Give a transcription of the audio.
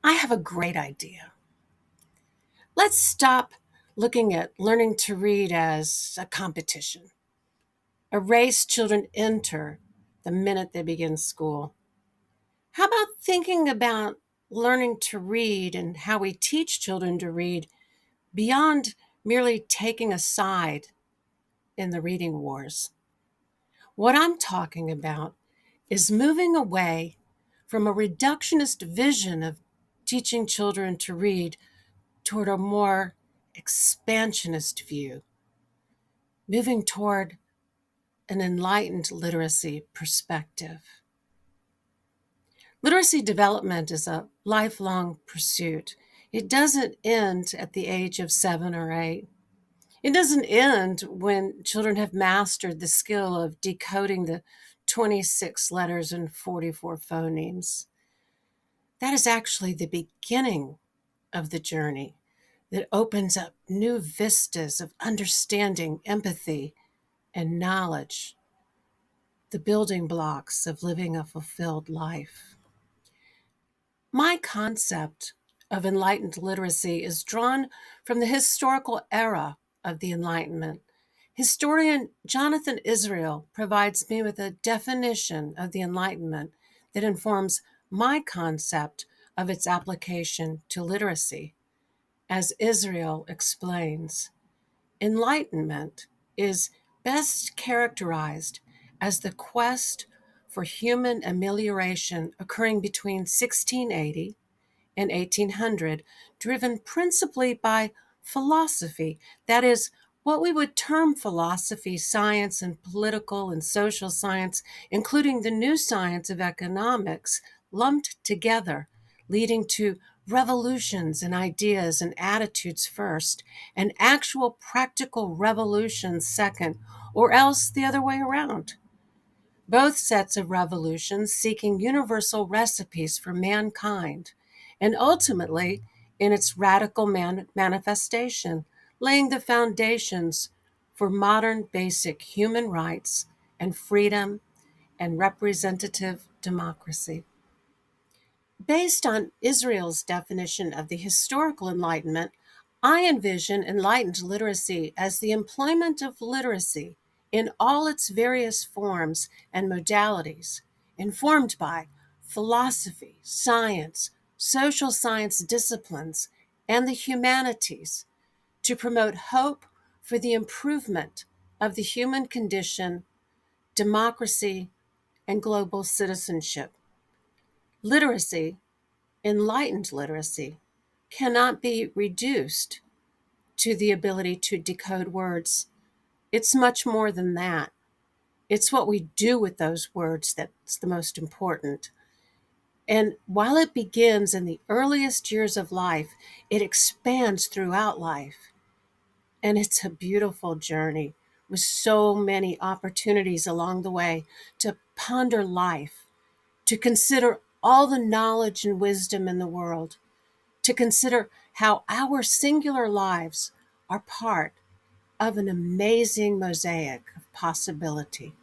I have a great idea. Let's stop looking at learning to read as a competition, a race children enter the minute they begin school. How about thinking about learning to read and how we teach children to read beyond merely taking a side in the reading wars? What I'm talking about is moving away from a reductionist vision of teaching children to read toward a more expansionist view, moving toward an enlightened literacy perspective. Literacy development is a lifelong pursuit. It doesn't end at the age of 7 or 8. It doesn't end when children have mastered the skill of decoding the 26 letters and 44 phonemes. That is actually the beginning of the journey that opens up new vistas of understanding, empathy, and knowledge, the building blocks of living a fulfilled life. My concept of enlightened literacy is drawn from the historical era of the Enlightenment. Historian Jonathan Israel provides me with a definition of the Enlightenment that informs my concept of its application to literacy. As Israel explains, enlightenment is best characterized as the quest for human amelioration occurring between 1680 and 1800, driven principally by philosophy, that is, what we would term philosophy, science, and political and social science, including the new science of economics, lumped together, leading to revolutions in ideas and attitudes first, and actual practical revolutions second, or else the other way around. Both sets of revolutions seeking universal recipes for mankind, and ultimately, in its radical manifestation, laying the foundations for modern basic human rights and freedom and representative democracy. Based on Israel's definition of the historical Enlightenment, I envision enlightened literacy as the employment of literacy in all its various forms and modalities, informed by philosophy, science, social science disciplines, and the humanities, to promote hope for the improvement of the human condition, democracy, and global citizenship. Literacy, enlightened literacy, cannot be reduced to the ability to decode words. It's much more than that. It's what we do with those words that's the most important. And while it begins in the earliest years of life, it expands throughout life. And it's a beautiful journey with so many opportunities along the way to ponder life, to consider all the knowledge and wisdom in the world, to consider how our singular lives are part of an amazing mosaic of possibility.